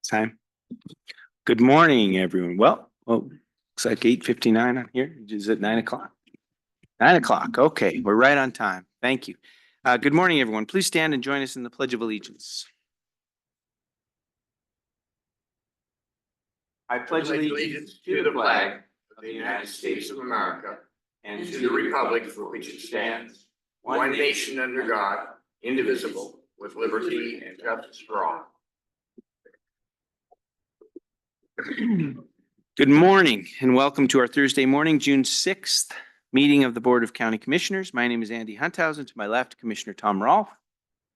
Time. Good morning, everyone. Well, looks like 8:59 on here. Is it 9 o'clock? 9 o'clock. Okay, we're right on time. Thank you. Good morning, everyone. Please stand and join us in the Pledge of Allegiance. I pledge allegiance to the flag of the United States of America and to the republic for which it stands, one nation under God, indivisible, with liberty and justice for all. Good morning and welcome to our Thursday morning, June 6th meeting of the Board of County Commissioners. My name is Andy Hunthausen. To my left, Commissioner Tom Rolfe.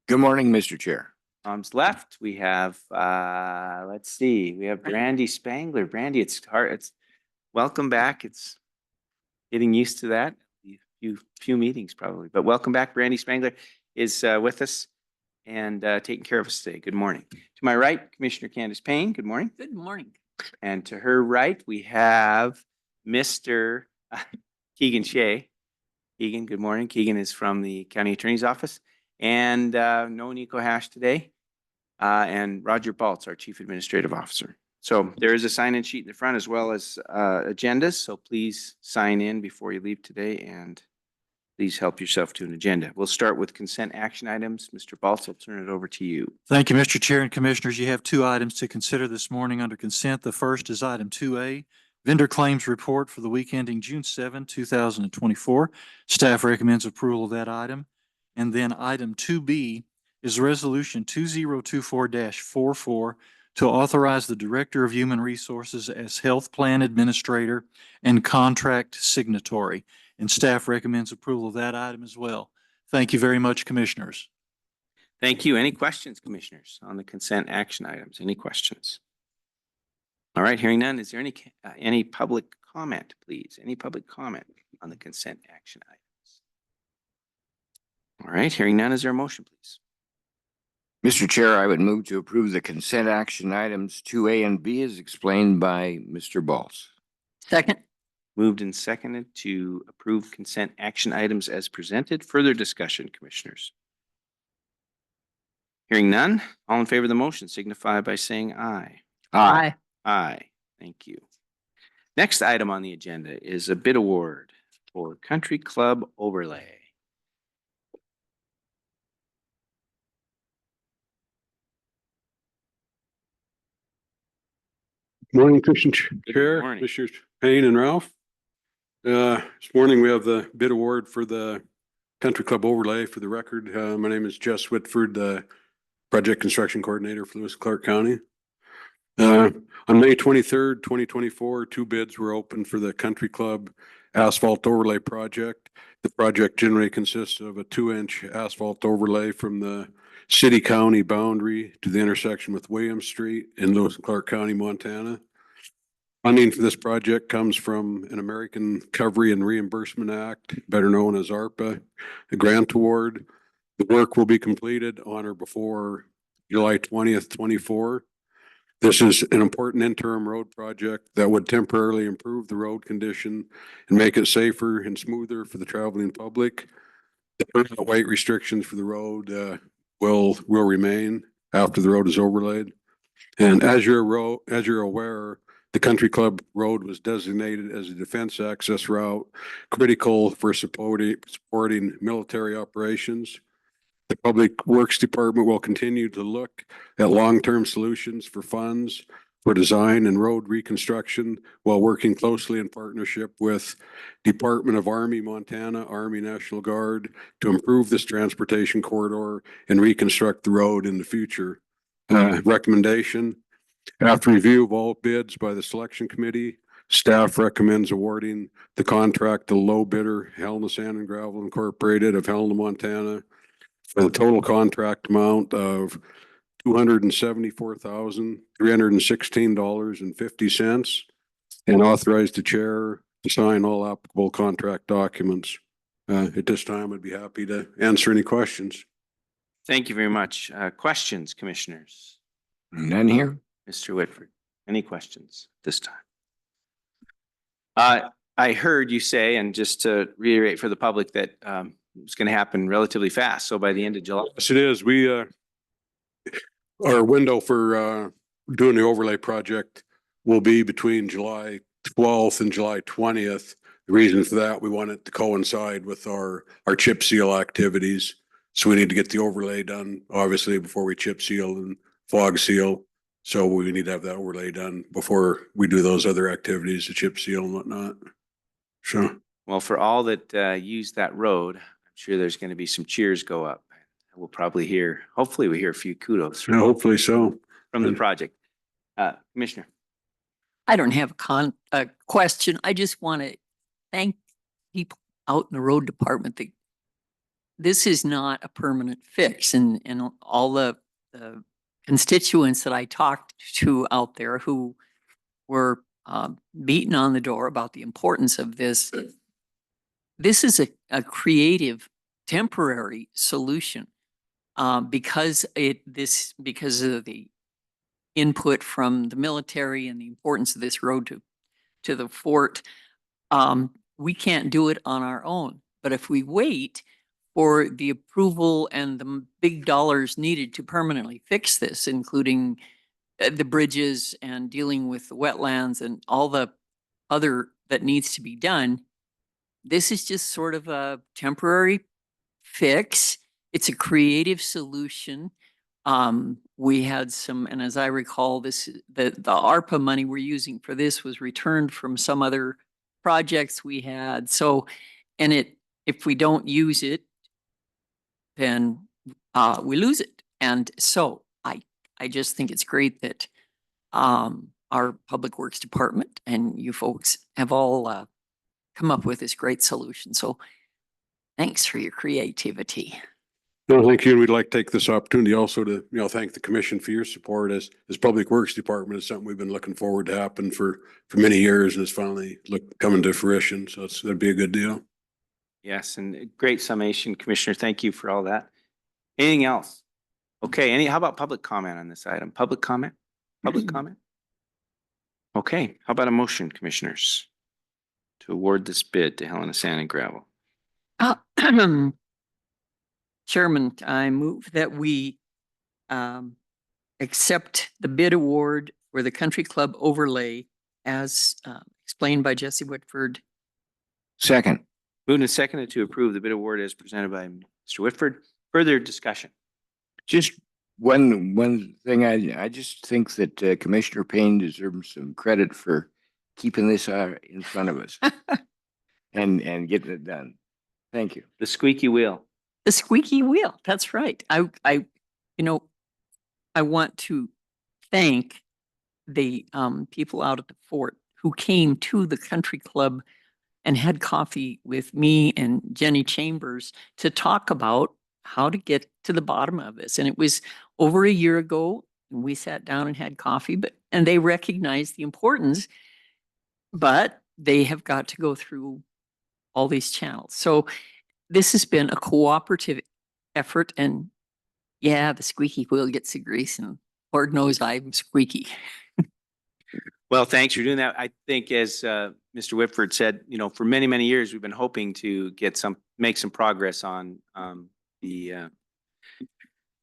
Good morning, Mr. Chair. Tom's left, we have, let's see, we have Brandy Spangler. Brandy, it's hard. It's welcome back. It's getting used to that. Few meetings probably, but welcome back. Brandy Spangler is with us and taking care of us today. Good morning. To my right, Commissioner Candace Payne. Good morning. Good morning. And to her right, we have Mr. Keegan Shea. Keegan, good morning. Keegan is from the County Attorney's Office. And no Nico Hash today. And Roger Baltz, our Chief Administrative Officer. So there is a sign-in sheet in the front as well as agendas. So please sign in before you leave today and please help yourself to an agenda. We'll start with consent action items. Mr. Baltz, I'll turn it over to you. Thank you, Mr. Chair and Commissioners. You have two items to consider this morning under consent. The first is item 2A, vendor claims report for the week ending June 7, 2024. Staff recommends approval of that item. And then item 2B is resolution 2024-44 to authorize the Director of Human Resources as Health Plan Administrator and Contract Signatory. And staff recommends approval of that item as well. Thank you very much, Commissioners. Thank you. Any questions, Commissioners, on the consent action items? Any questions? All right, hearing none. Is there any public comment, please? Any public comment on the consent action items? All right, hearing none. Is there a motion, please? Mr. Chair, I would move to approve the consent action items 2A and B as explained by Mr. Baltz. Second. Moved and seconded to approve consent action items as presented. Further discussion, Commissioners? Hearing none, all in favor of the motion signify by saying aye. Aye. Aye. Thank you. Next item on the agenda is a bid award for Country Club Overlay. Morning, Commissioner Chair, morning. Commissioners Payne and Ralph. This morning we have the bid award for the Country Club Overlay. For the record, my name is Jess Whitford, the Project Construction Coordinator for Lewis and Clark County. On May 23rd, 2024, two bids were opened for the Country Club Asphalt Overlay Project. The project generally consists of a 2-inch asphalt overlay from the city-county boundary to the intersection with William Street in Lewis and Clark County, Montana. Funding for this project comes from an American Recovery and Reimbursement Act, better known as ARPA, a grant award. The work will be completed on or before July 20th, 24. This is an important interim road project that would temporarily improve the road condition and make it safer and smoother for the traveling public. The permanent weight restrictions for the road will remain after the road is overlaid. And as you're aware, the Country Club Road was designated as a defense access route, critical for supporting military operations. The Public Works Department will continue to look at long-term solutions for funds for design and road reconstruction while working closely in partnership with Department of Army Montana, Army National Guard to improve this transportation corridor and reconstruct the road in the future. Recommendation. After review of all bids by the selection committee, staff recommends awarding the contract to low bidder Helena Sand and Gravel Incorporated of Helena, Montana for the total contract amount of $274,316.50 and authorize the chair to sign all applicable contract documents. At this time, I'd be happy to answer any questions. Thank you very much. Questions, Commissioners? None here. Mr. Whitford, any questions this time? I heard you say, and just to reiterate for the public, that it's going to happen relatively fast. So by the end of July. Yes, it is. Our window for doing the overlay project will be between July 12th and July 20th. The reason for that, we want it to coincide with our chip seal activities. So we need to get the overlay done, obviously, before we chip seal and fog seal. So we need to have that overlay done before we do those other activities, the chip seal and whatnot. So, Well, for all that use that road, I'm sure there's going to be some cheers go up. We'll probably hear, hopefully we hear a few kudos yeah, hopefully so. from the project. Commissioner. I don't have a question. I just want to thank people out in the road department that this is not a permanent fix, and all the constituents that I talked to out there who were beaten on the door about the importance of this. This is a creative, temporary solution because of the input from the military and the importance of this road to the fort. We can't do it on our own, but if we wait for the approval and the big dollars needed to permanently fix this, including the bridges and dealing with the wetlands and all the other that needs to be done, this is just sort of a temporary fix. It's a creative solution. We had some, and as I recall, the ARPA money we're using for this was returned from some other projects we had. So, and if we don't use it, then we lose it. And so I just think it's great that our Public Works Department and you folks have all come up with this great solution. So thanks for your creativity. No, thank you. And we'd like to take this opportunity also to, thank the commission for your support as Public Works Department. Is something we've been looking forward to happen for many years, and it's finally coming to fruition. So that'd be a good deal. Yes, and great summation, Commissioner. Thank you for all that. Anything else? Okay, how about public comment on this item? Public comment? Public comment? Okay, how about a motion, Commissioners, to award this bid to Helena Sand and Gravel? Chairman, I move that we accept the bid award for the Country Club overlay as explained by Jesse Whitford. Second. Moved and seconded to approve the bid award as presented by Mr. Whitford. Further discussion? Just one thing, I just think that Commissioner Payne deserves some credit for keeping this in front of us and getting it done. Thank you. The squeaky wheel. The squeaky wheel. That's right. I want to thank the people out at the fort who came to the country club and had coffee with me and Jenny Chambers to talk about how to get to the bottom of this. And it was over a year ago, and we sat down and had coffee, and they recognized the importance, but they have got to go through all these channels. So this has been a cooperative effort, and yeah, the squeaky wheel gets the grease, and Lord knows I'm squeaky. Well, thanks for doing that. I think as Mr. Whitford said, for many, many years, we've been hoping to make some progress on the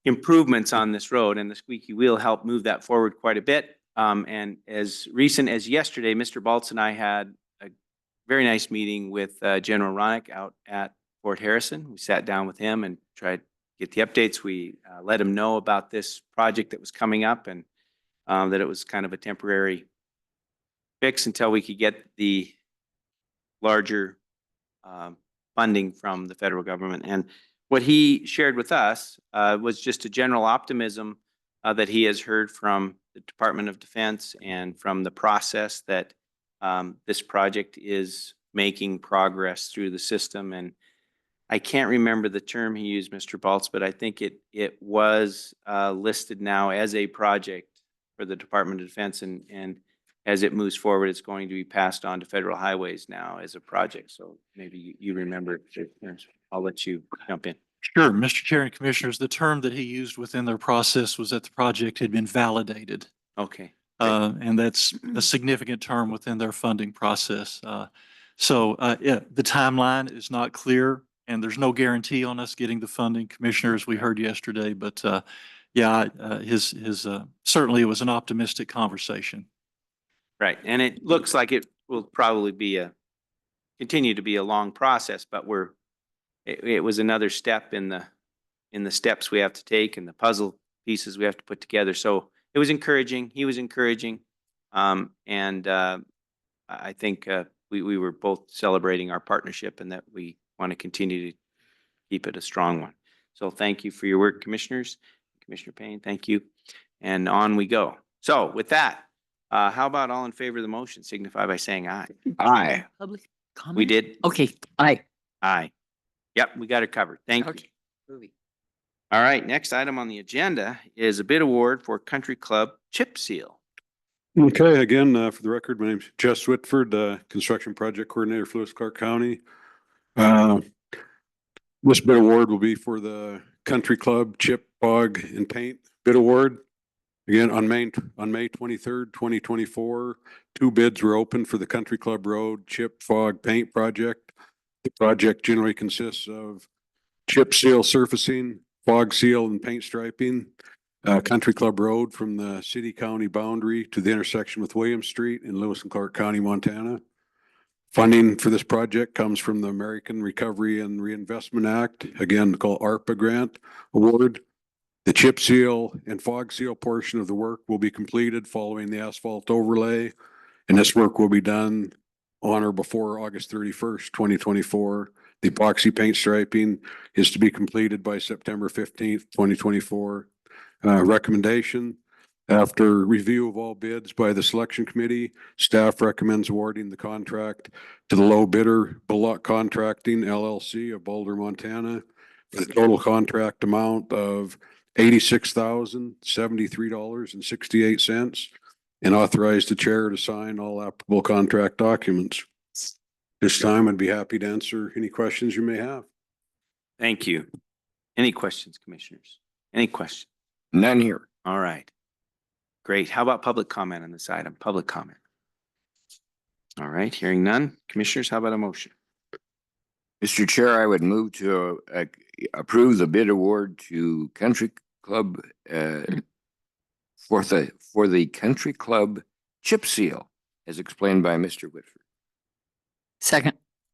improvements on this road, and the squeaky wheel helped move that forward quite a bit. And as recent as yesterday, Mr. Baltz and I had a very nice meeting with General Ronick out at Fort Harrison. We sat down with him and tried to get the updates. We let him know about this project that was coming up, and that it was kind of a temporary fix until we could get the larger funding from the federal government. And what he shared with us was just a general optimism that he has heard from the Department of Defense and from the process that this project is making progress through the system. And I can't remember the term he used, Mr. Baltz, but I think it was listed now as a project for the Department of Defense, and as it moves forward, it's going to be passed on to federal highways now as a project. So maybe you remember. I'll let you jump in. Sure, Mr. Chair and Commissioners, the term that he used within their process was that the project had been validated. Okay. And that's a significant term within their funding process. Yeah, the timeline is not clear, and there's no guarantee on us getting the funding, Commissioners, we heard yesterday, but Yeah, certainly it was an optimistic conversation. Right, and it looks like it will probably be continue to be a long process, but it was another step in the steps we have to take and the puzzle pieces we have to put together. So it was encouraging. He was encouraging. And I think we were both celebrating our partnership and that we want to continue to keep it a strong one. So thank you for your work, commissioners. Commissioner Payne, thank you. And on we go. So with that, how about all in favor of the motion signify by saying aye? Aye. Public comment? We did? Okay, aye. Aye. Yep, we got it covered. Thank you. Okay. Moving. All right, next item on the agenda is a bid award for Country Club chip seal. Okay, again, for the record, my name's Jess Whitford, Construction Project Coordinator for Lewis Clark County. This bid award will be for the Country Club Chip, Fog, and Paint Bid Award. Again, on May 23rd, 2024, 2 bids were open for the Country Club Road Chip, Fog, Paint project. The project generally consists of chip seal surfacing, fog seal, and paint striping. Country Club Road from the city-county boundary to the intersection with William Street in Lewis and Clark County, Montana. Funding for this project comes from the American Recovery and Reinvestment Act, again called ARPA grant award. The chip seal and fog seal portion of the work will be completed following the asphalt overlay, and this work will be done on or before August 31st, 2024. The epoxy paint striping is to be completed by September 15th, 2024. Recommendation: after review of all bids by the selection committee, staff recommends awarding the contract to the low bidder, Bullock Contracting LLC of Boulder, Montana, for the total contract amount of $86,073.68, and authorize the chair to sign all applicable contract documents. This time, I'd be happy to answer any questions you may have. Thank you. Any questions, commissioners? Any questions? None here. All right. Great. How about public comment on this item? Public comment. All right, hearing none. Commissioners, how about a motion? Mr. Chair, I would move to approve the bid award to Country Club for the Country Club chip seal, as explained by Mr. Whitford. Second.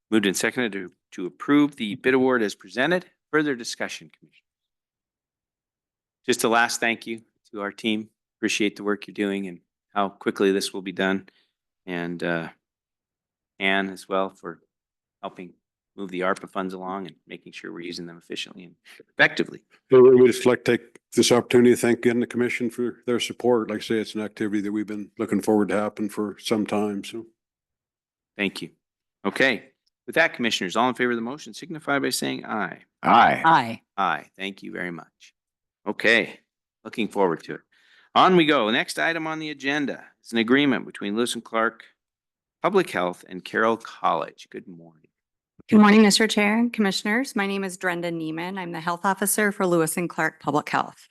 Moved and seconded to approve the bid award as presented. Further discussion, Commissioner. Just a last thank you to our team. Appreciate the work you're doing and how quickly this will be done. And Anne as well for helping move the ARPA funds along and making sure we're using them efficiently and effectively. We just like to take this opportunity to thank again the commission for their support. Like I say, it's an activity that we've been looking forward to happen for some time. So Thank you. Okay. With that, commissioners, all in favor of the motion signify by saying aye. Aye. Aye. Aye. Thank you very much. Okay. Looking forward to it. On we go. Next item on the agenda is an agreement between Lewis and Clark Public Health and Carroll College. Good morning. Good morning, Mr. Chair and Commissioners. My name is Drenda Niemann. I'm the Health Officer for Lewis and Clark Public Health.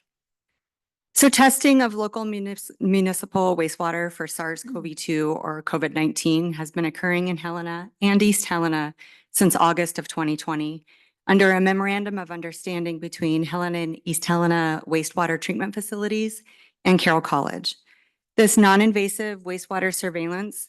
So testing of local municipal wastewater for SARS-CoV-2 or COVID-19 has been occurring in Helena and East Helena since August of 2020 under a memorandum of understanding between Helena and East Helena wastewater treatment facilities and Carroll College. This non-invasive wastewater surveillance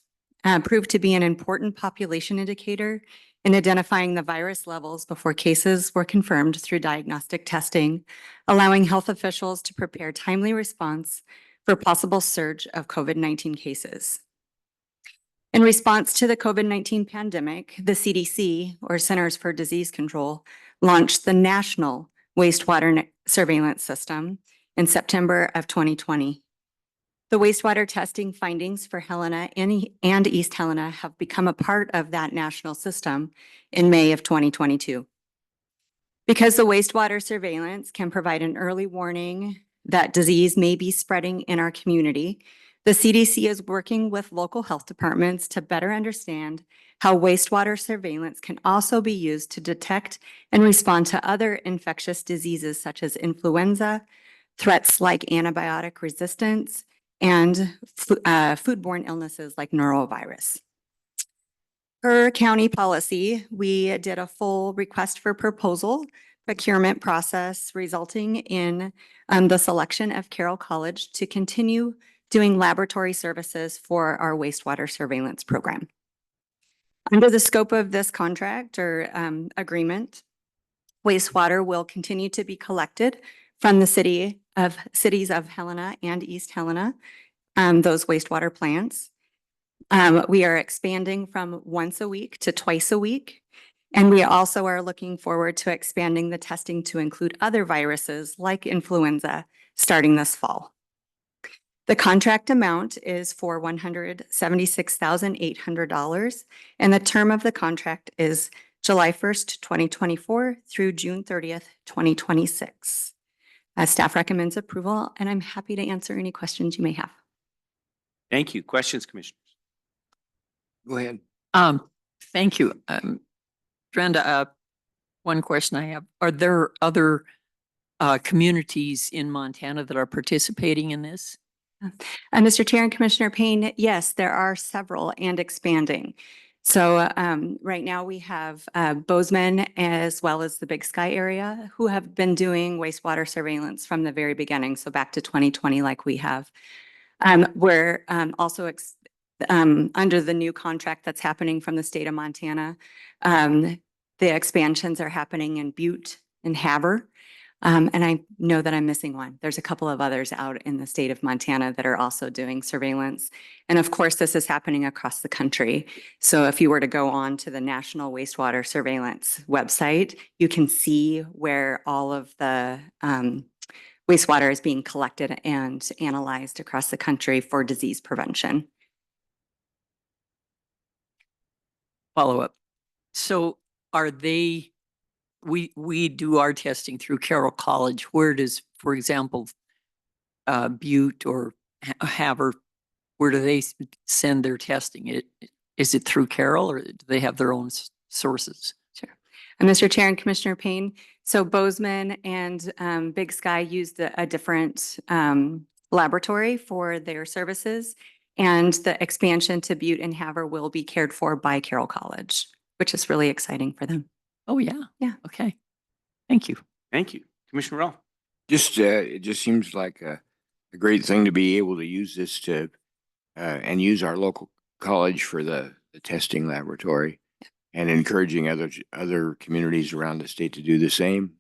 proved to be an important population indicator in identifying the virus levels before cases were confirmed through diagnostic testing, allowing health officials to prepare timely response for possible surge of COVID-19 cases. In response to the COVID-19 pandemic, the CDC, or Centers for Disease Control, launched the National Wastewater Surveillance System in September of 2020. The wastewater testing findings for Helena and East Helena have become a part of that national system in May of 2022. Because the wastewater surveillance can provide an early warning that disease may be spreading in our community, the CDC is working with local health departments to better understand how wastewater surveillance can also be used to detect and respond to other infectious diseases such as influenza, threats like antibiotic resistance, and foodborne illnesses like norovirus. Per county policy, we did a full request for proposal procurement process resulting in the selection of Carroll College to continue doing laboratory services for our wastewater surveillance program. Under the scope of this contract or agreement, wastewater will continue to be collected from the cities of Helena and East Helena, those wastewater plants. We are expanding from once a week to twice a week. And we also are looking forward to expanding the testing to include other viruses like influenza starting this fall. The contract amount is for $176,800, and the term of the contract is July 1st, 2024 through June 30th, 2026. Staff recommends approval, and I'm happy to answer any questions you may have. Thank you. Questions, commissioners? Go ahead. Thank you. Drenda, one question I have. Are there other communities in Montana that are participating in this? Mr. Chair and Commissioner Payne, yes, there are several and expanding. So right now we have Bozeman as well as the Big Sky area who have been doing wastewater surveillance from the very beginning. So back to 2020 like we have. We're also under the new contract that's happening from the state of Montana. The expansions are happening in Butte and Havre. And I know that I'm missing one. There's a couple of others out in the state of Montana that are also doing surveillance. And of course, this is happening across the country. So if you were to go on to the National Wastewater Surveillance website, you can see where all of the wastewater is being collected and analyzed across the country for disease prevention. Follow up. So are they, we do our testing through Carroll College. Where does, for example, Butte or Havre, where do they send their testing? Is it through Carroll or do they have their own sources? Sure. And Mr. Chair and Commissioner Payne, so Bozeman and Big Sky used a different laboratory for their services, and the expansion to Butte and Havre will be cared for by Carroll College, which is really exciting for them. Oh, yeah. Yeah. Okay. Thank you. Thank you. Commissioner Roll. It just seems like a great thing to be able to use this to and use our local college for the testing laboratory, and encouraging other communities around the state to do the same.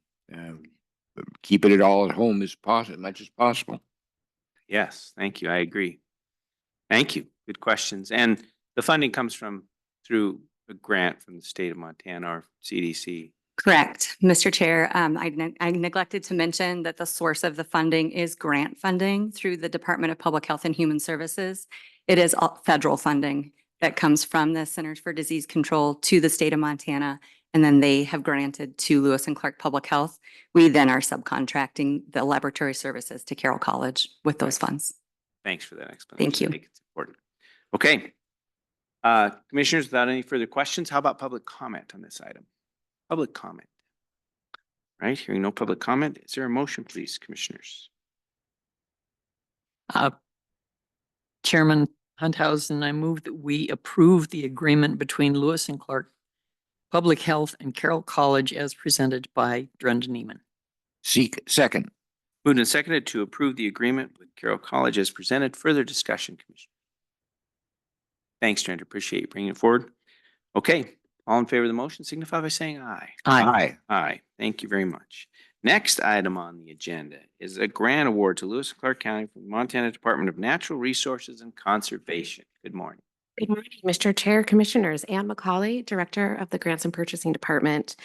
Keeping it all at home as much as possible. Yes, thank you. I agree. Thank you. Good questions. And the funding comes through a grant from the state of Montana or CDC. Correct, Mr. Chair. I neglected to mention that the source of the funding is grant funding through the Department of Public Health and Human Services. It is all federal funding that comes from the Centers for Disease Control to the state of Montana, and then they have granted to Lewis and Clark Public Health. We then are subcontracting the laboratory services to Carroll College with those funds. Thanks for that explanation. Thank you. I think it's important. Okay. Commissioners, without any further questions, how about public comment on this item? Public comment. Right, hearing no public comment. Is there a motion, please, commissioners? Chairman Hunthausen, I move that we approve the agreement between Lewis and Clark Public Health and Carroll College as presented by Drenda Niemann. Second. Moved and seconded to approve the agreement with Carroll College as presented. Further discussion, Commissioner. Thanks, Drenda. Appreciate you bringing it forward. Okay, all in favor of the motion signify by saying aye. Aye. Aye. Thank you very much. Next item on the agenda is a grant award to Lewis and Clark County from the Montana Department of Natural Resources and Conservation. Good morning. Good morning, Mr. Chair, Commissioners. Ann McCauley, Director of the Grants and Purchasing Department.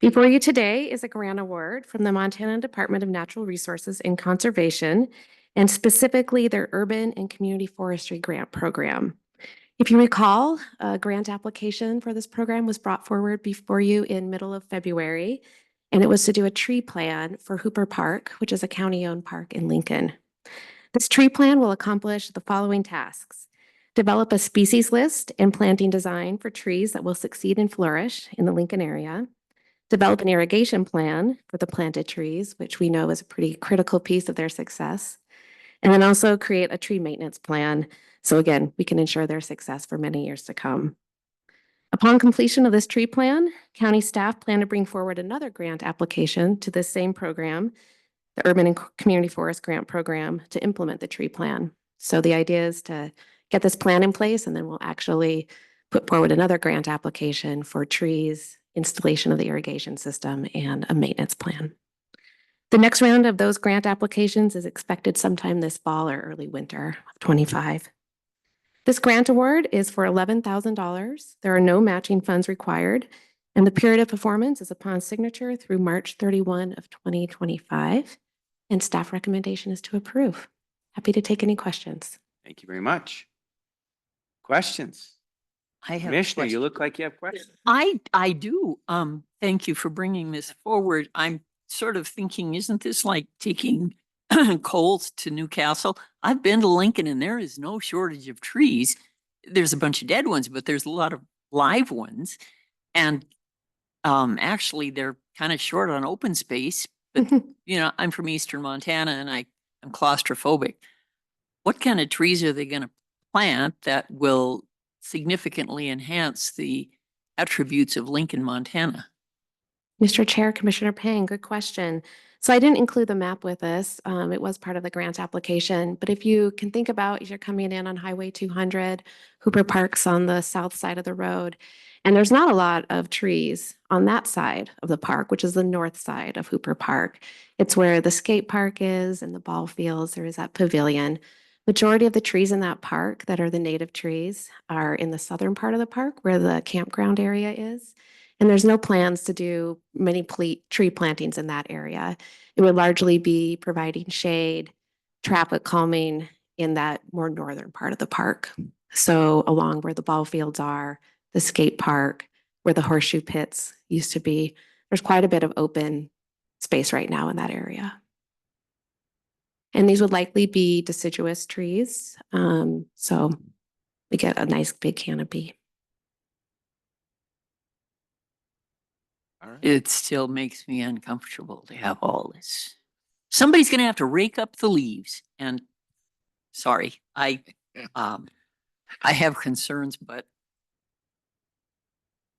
Before you today is a grant award from the Montana Department of Natural Resources and Conservation, and specifically their Urban and Community Forestry Grant Program. If you recall, a grant application for this program was brought forward before you in middle of February, and it was to do a tree plan for Hooper Park, which is a county-owned park in Lincoln. This tree plan will accomplish the following tasks: develop a species list and planting design for trees that will succeed and flourish in the Lincoln area, develop an irrigation plan for the planted trees, which we know is a pretty critical piece of their success, and then also create a tree maintenance plan. So again, we can ensure their success for many years to come. Upon completion of this tree plan, county staff plan to bring forward another grant application to this same program, the Urban and Community Forest Grant Program, to implement the tree plan. So the idea is to get this plan in place, and then we'll actually put forward another grant application for trees, installation of the irrigation system, and a maintenance plan. The next round of those grant applications is expected sometime this fall or early winter of 25. This grant award is for $11,000. There are no matching funds required, and the period of performance is upon signature through March 31 of 2025. And staff recommendation is to approve. Happy to take any questions. Thank you very much. Questions? I have a Commissioner, you question. look like you have questions. I do. Thank you for bringing this forward. I'm sort of thinking, isn't this like taking coals to Newcastle? I've been to Lincoln and there is no shortage of trees. There's a bunch of dead ones, but there's a lot of live ones. And actually they're kind of short on open space, but you know, I'm from Eastern Montana and I'm claustrophobic. What kind of trees are they going to plant that will significantly enhance the attributes of Lincoln, Montana? Mr. Chair, Commissioner Payne, good question. So I didn't include the map with this. It was part of the grant application. But if you can think about, you're coming in on Highway 200, Hooper Park's on the south side of the road. And there's not a lot of trees on that side of the park, which is the north side of Hooper Park. It's where the skate park is and the ball fields. There is that pavilion. Majority of the trees in that park that are the native trees are in the southern part of the park where the campground area is. And there's no plans to do many tree plantings in that area. It would largely be providing shade, traffic calming in that more northern part of the park. So along where the ball fields are, the skate park, where the horseshoe pits used to be, there's quite a bit of open space right now in that area. And these would likely be deciduous trees. So we get a nice big canopy. All right. It still makes me uncomfortable to have all this. Somebody's going to have to rake up the leaves. And sorry, I have concerns, but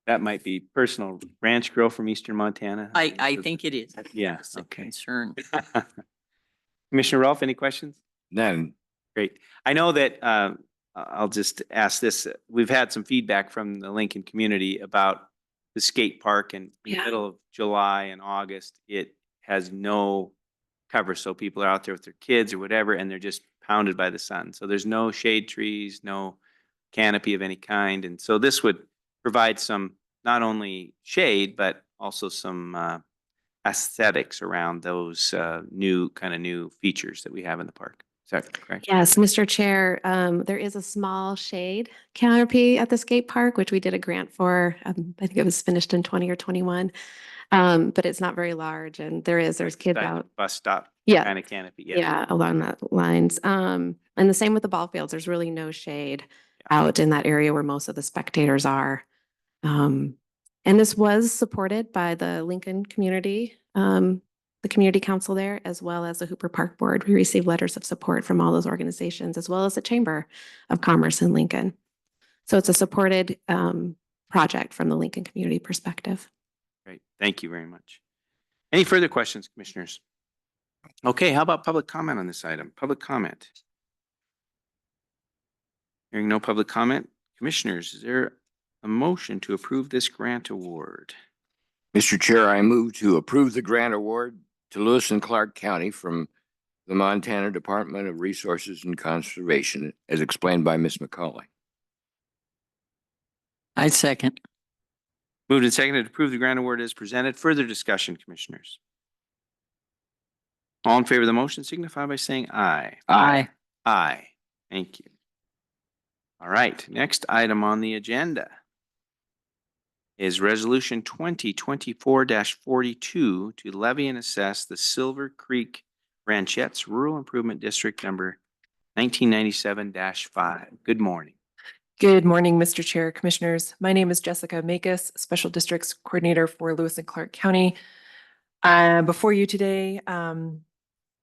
That might be personal ranch girl from Eastern Montana. I think it is. Yeah, It's a okay. concern. Commissioner Rolfe, any questions? None. Great. I know that, I'll just ask this. We've had some feedback from the Lincoln community about the skate park, and in the Yeah. middle of July and August, it has no cover. So people are out there with their kids or whatever, and they're just pounded by the sun. So there's no shade trees, no canopy of any kind. And so this would provide some, not only shade, but also some aesthetics around those new features that we have in the park. Is that correct? Yes, Mr. Chair, there is a small shade canopy at the skate park, which we did a grant for. I think it was finished in 20 or 21. But it's not very large, and there's kids That out. Bus stop Yeah. kind of canopy. Yeah, along that lines. And the same with the ball fields. There's really no shade out in that area where most of the spectators are. And this was supported by the Lincoln community, the community council there, as well as the Hooper Park Board. We received letters of support from all those organizations, as well as the Chamber of Commerce in Lincoln. So it's a supported project from the Lincoln community perspective. Great. Thank you very much. Any further questions, commissioners? Okay, how about public comment on this item? Public comment. Hearing no public comment, commissioners, is there a motion to approve this grant award? Mr. Chair, I move to approve the grant award to Lewis and Clark County from the Montana Department of Resources and Conservation, as explained by Ms. McCauley. I second. Moved and seconded to approve the grant award as presented. Further discussion, commissioners? All in favor of the motion signify by saying aye. Aye. Aye. Thank you. All right, next item on the agenda is Resolution 2024-42 to levy and assess the Silver Creek Ranchettes Rural Improvement District number 1997-5. Good morning. Good morning, Mr. Chair, Commissioners. My name is Jessica Makis, Special Districts Coordinator for Lewis and Clark County. Before you today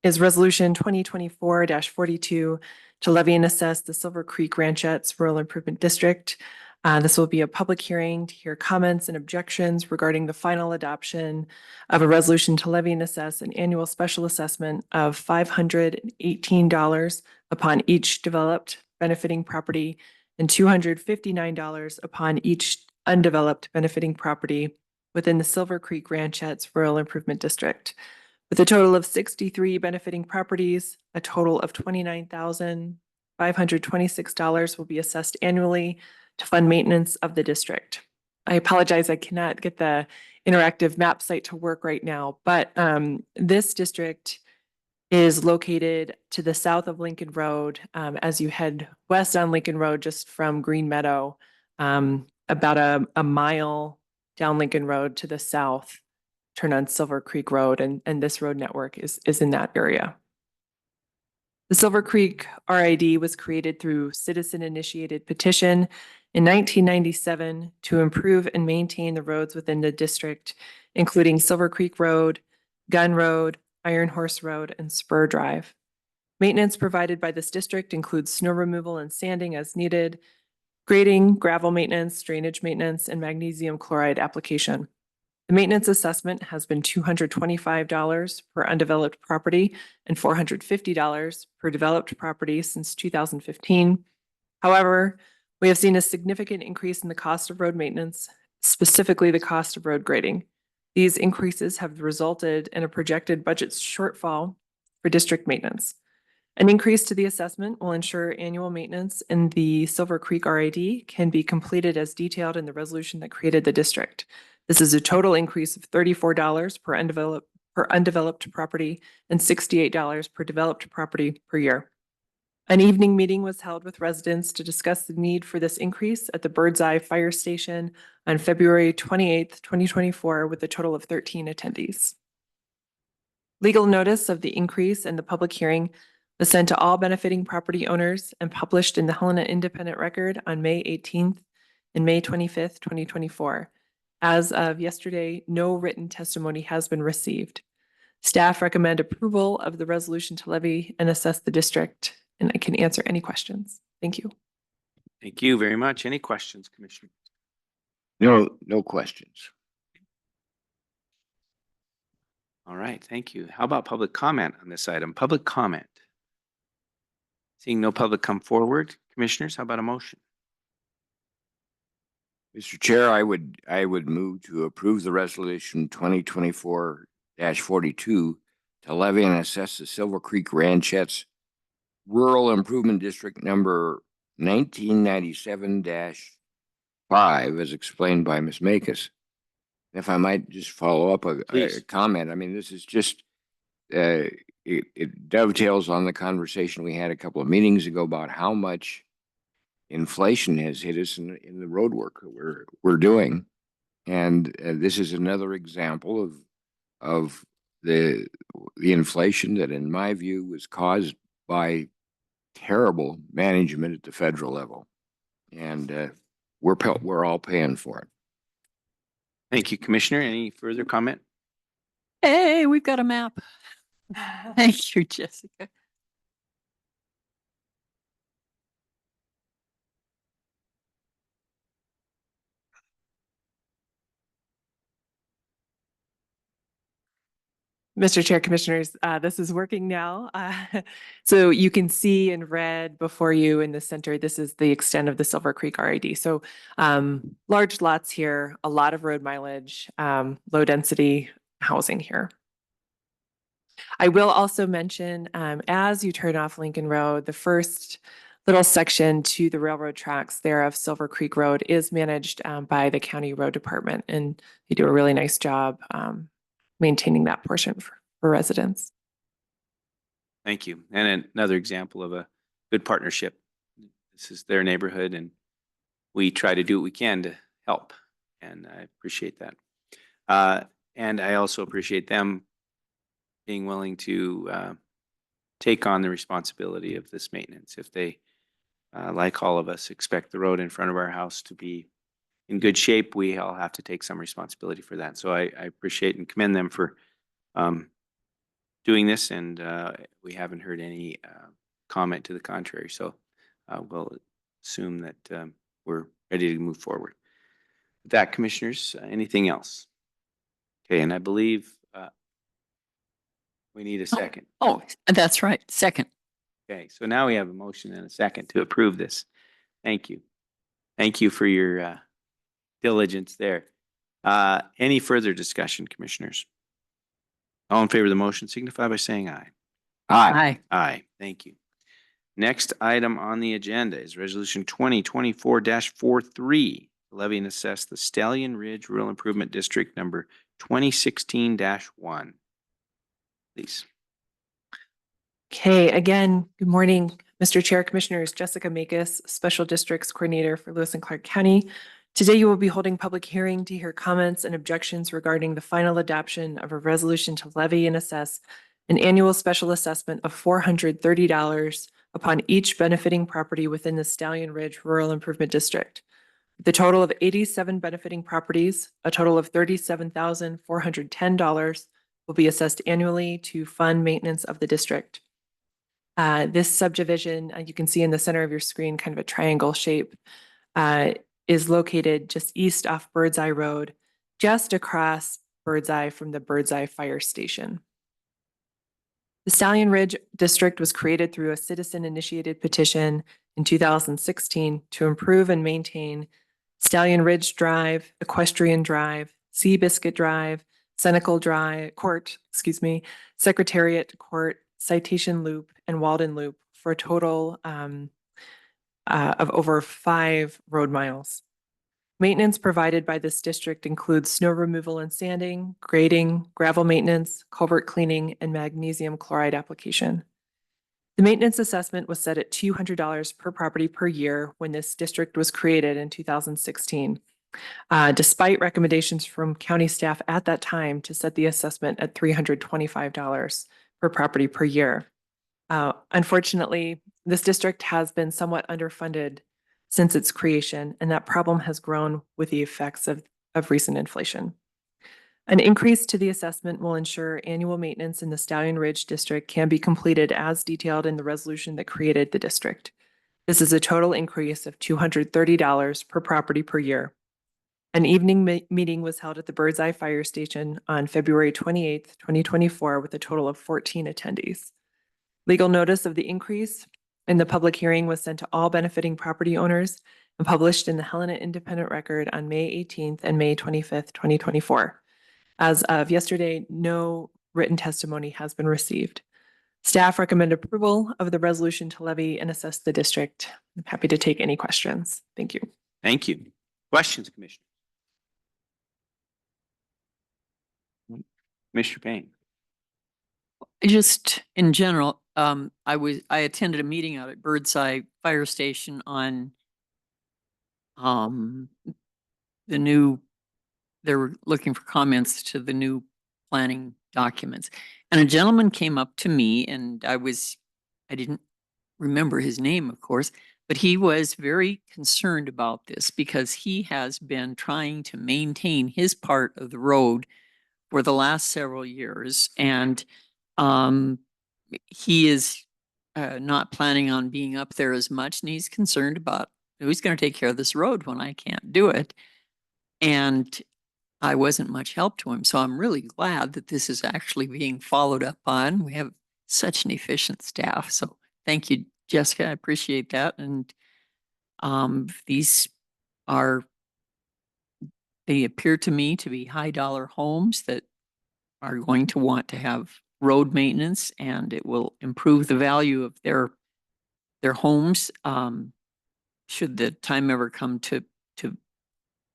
is Resolution 2024-42 to levy and assess the Silver Creek Ranchettes Rural Improvement District. This will be a public hearing to hear comments and objections regarding the final adoption of a resolution to levy and assess an annual special assessment of $518 upon each developed benefiting property and $259 upon each undeveloped benefiting property within the Silver Creek Ranchettes Rural Improvement District. With a total of 63 benefiting properties, a total of $29,526 will be assessed annually to fund maintenance of the district. I apologize, I cannot get the interactive map site to work right now, but this district is located to the south of Lincoln Road as you head west on Lincoln Road, just from Green Meadow, about a mile down Lincoln Road to the south, turn on Silver Creek Road, and this road network is in that area. The Silver Creek RID was created through citizen-initiated petition in 1997 to improve and maintain the roads within the district, including Silver Creek Road, Gun Road, Iron Horse Road, and Spur Drive. Maintenance provided by this district includes snow removal and sanding as needed, grading, gravel maintenance, drainage maintenance, and magnesium chloride application. The maintenance assessment has been $225 per undeveloped property and $450 per developed property since 2015. However, we have seen a significant increase in the cost of road maintenance, specifically the cost of road grading. These increases have resulted in a projected budget shortfall for district maintenance. An increase to the assessment will ensure annual maintenance in the Silver Creek RID can be completed as detailed in the resolution that created the district. This is a total increase of $34 per undeveloped property and $68 per developed property per year. An evening meeting was held with residents to discuss the need for this increase at the Bird's Eye Fire Station on February 28th, 2024, with a total of 13 attendees. Legal notice of the increase and the public hearing was sent to all benefiting property owners and published in the Helena Independent Record on May 18th and May 25th, 2024. As of yesterday, no written testimony has been received. Staff recommend approval of the resolution to levy and assess the district, and I can answer any questions. Thank you. Thank you very much. Any questions, Commissioner? No questions. All right, thank you. How about public comment on this item? Public comment. Seeing no public come forward, Commissioners, how about a motion? Mr. Chair, I would move to approve the resolution 2024-42 to levy and assess the Silver Creek Ranchettes Rural Improvement District number 1997-5 as explained by Ms. Makis. If I might just follow up a comment. I mean, this is just, it dovetails on the conversation we had a couple of meetings ago about how much inflation has hit us in the road work that we're doing. And this is another example of the inflation that, in my view, was caused by terrible management at the federal level. And we're all paying for it. Thank you, Commissioner. Any further comment? Hey, we've got a map. Thank you, Jessica. Mr. Chair, Commissioners, this is working now. So you can see in red before you in the center, this is the extent of the Silver Creek RID. So large lots here, a lot of road mileage, low density housing here. I will also mention, as you turn off Lincoln Road, the first little section to the railroad tracks there of Silver Creek Road is managed by the county road department, and they do a really nice job maintaining that portion for residents. Thank you. And another example of a good partnership. This is their neighborhood, and we try to do what we can to help. And I appreciate that. And I also appreciate them being willing to take on the responsibility of this maintenance. If they, like all of us, expect the road in front of our house to be in good shape, we all have to take some responsibility for that. So I appreciate and commend them for doing this, and we haven't heard any comment to the contrary. So we'll assume that we're ready to move forward. With that, commissioners, anything else? Okay, and I believe we need a second. Oh, that's right. Second. Okay, so now we have a motion and a second to approve this. Thank you. Thank you for your diligence there. Any further discussion, commissioners? All in favor of the motion signify by saying aye. Aye. Aye, thank you. Next item on the agenda is Resolution 2024-43, levy and assess the Stallion Ridge Rural Improvement District number 2016-1. Please. Okay, again, good morning, Mr. Chair, Commissioners. Jessica Makis, Special Districts Coordinator for Lewis and Clark County. Today, you will be holding public hearing to hear comments and objections regarding the final adoption of a resolution to levy and assess an annual special assessment of $430 upon each benefiting property within the Stallion Ridge Rural Improvement District. The total of 87 benefiting properties, a total of $37,410 will be assessed annually to fund maintenance of the district. This subdivision, you can see in the center of your screen, kind of a triangle shape, is located just east off Birdseye Road, just across Birdseye from the Birdseye Fire Station. The Stallion Ridge District was created through a citizen-initiated petition in 2016 to improve and maintain Stallion Ridge Drive, Equestrian Drive, Seabiscuit Drive, Senecal Drive, Secretariat Court, Citation Loop, and Walden Loop for a total of over 5 road miles. Maintenance provided by this district includes snow removal and sanding, grading, gravel maintenance, culvert cleaning, and magnesium chloride application. The maintenance assessment was set at $200 per property per year when this district was created in 2016, despite recommendations from county staff at that time to set the assessment at $325 per property per year. Unfortunately, this district has been somewhat underfunded since its creation, and that problem has grown with the effects of recent inflation. An increase to the assessment will ensure annual maintenance in the Stallion Ridge District can be completed as detailed in the resolution that created the district. This is a total increase of $230 per property per year. An evening meeting was held at the Birdseye Fire Station on February 28th, 2024, with a total of 14 attendees. Legal notice of the increase in the public hearing was sent to all benefiting property owners and published in the Helena Independent Record on May 18th and May 25th, 2024. As of yesterday, no written testimony has been received. Staff recommend approval of the resolution to levy and assess the district. I'm happy to take any questions. Thank you. Thank you. Questions, Commissioner? Commissioner Payne. Just in general, I attended a meeting out at Birdseye Fire Station on the new, they were looking for comments to the new planning documents. And a gentleman came up to me and I didn't remember his name, of course, but he was very concerned about this because he has been trying to maintain his part of the road for the last several years. And he is not planning on being up there as much, and he's concerned about who's going to take care of this road when I can't do it. And I wasn't much help to him. So I'm really glad that this is actually being followed up on. We have such an efficient staff. So thank you, Jessica. I appreciate that. And they appear to me to be high dollar homes that are going to want to have road maintenance, and it will improve the value of their homes should the time ever come to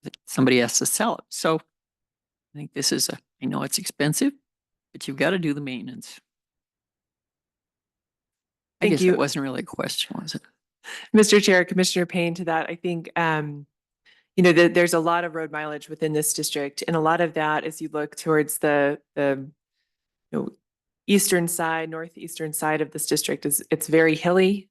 that somebody has to sell it. So I think this is I know it's expensive, but you've got to do the maintenance. I guess Thank you. it wasn't really a question, was it? Mr. Chair, Commissioner Payne, to that, I think, there's a lot of road mileage within this district, and a lot of that, as you look towards the eastern side, northeastern side of this district, it's very hilly.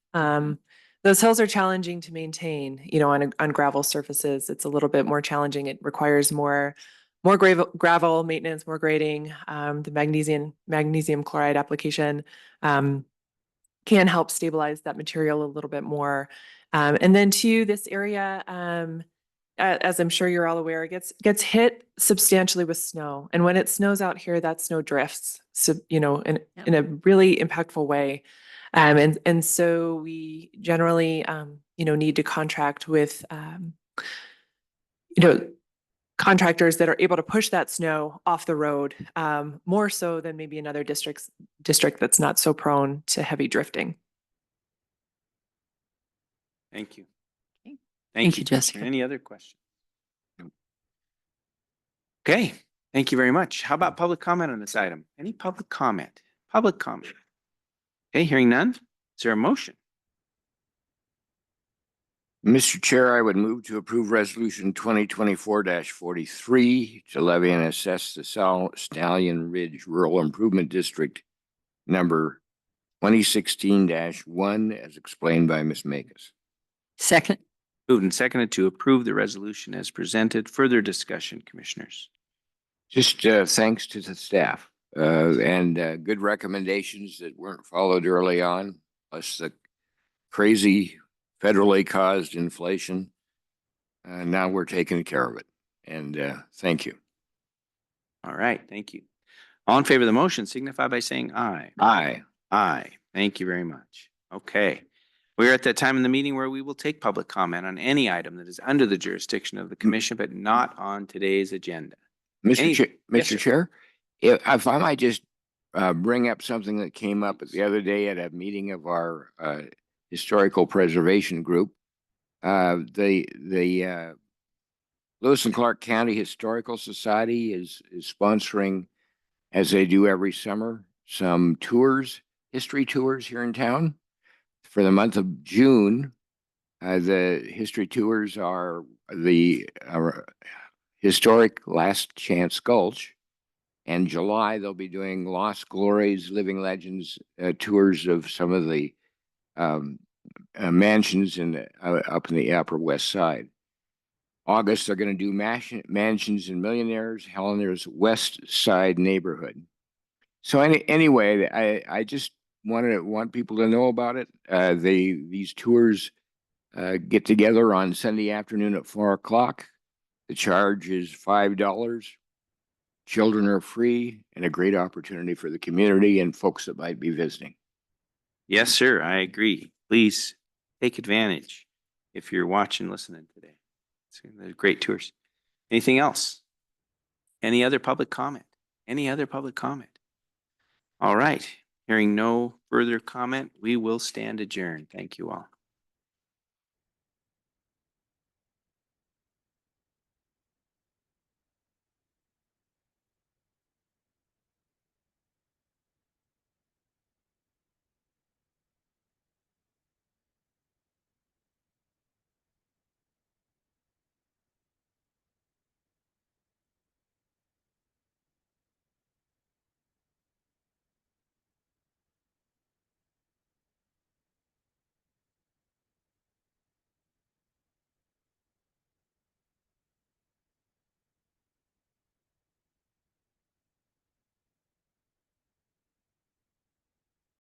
Those hills are challenging to maintain, on gravel surfaces. It's a little bit more challenging. It requires more gravel maintenance, more grading. The magnesium chloride application can help stabilize that material a little bit more. And then two, this area as I'm sure you're all aware, gets hit substantially with snow. And when it snows out here, that snow drifts, so, in Yep. a really impactful way. And so we generally, need to contract with, contractors that are able to push that snow off the road, more so than maybe another district that's not so prone to heavy drifting. Thank you. Okay. Thank Thank you, Commissioner. Jessica. Any other questions? Okay, thank you very much. How about public comment on this item? Any public comment? Public comment? Okay, hearing none. Is there a motion? Mr. Chair, I would move to approve resolution 2024-43 to levy and assess the Stallion Ridge Rural Improvement District number 2016-1 as explained by Ms. Makis. Second. Moved and seconded to approve the resolution as presented. Further discussion, commissioners? Just thanks to the staff and good recommendations that weren't followed early on, plus the crazy federally caused inflation. Now we're taking care of it. And thank you. All right, thank you. All in favor of the motion signify by saying aye. Aye. Aye. Thank you very much. Okay. We're at that time in the meeting where we will take public comment on any item that is under the jurisdiction of the commission, but not on today's agenda. Any- Yes, Mr. sir. Chair, if I might just bring up something that came up the other day at a meeting of our historical preservation group. The Lewis and Clark County Historical Society is sponsoring, as they do every summer, some tours, history tours here in town. For the month of June, the history tours are the historic Last Chance Gulch. And July, they'll be doing Lost Glories, Living Legends tours of some of the mansions up in the Upper West Side. August, they're going to do mansions and millionaires, Helena's West Side neighborhood. So anyway, I just want people to know about it. These tours get together on Sunday afternoon at 4 o'clock. The charge is $5. Children are free and a great opportunity for the community and folks that might be visiting. Yes, sir. I agree. Please take advantage if you're watching, listening today. They're great tours. Anything else? Any other public comment? Any other public comment? All right. Hearing no further comment, we will stand adjourned. Thank you all.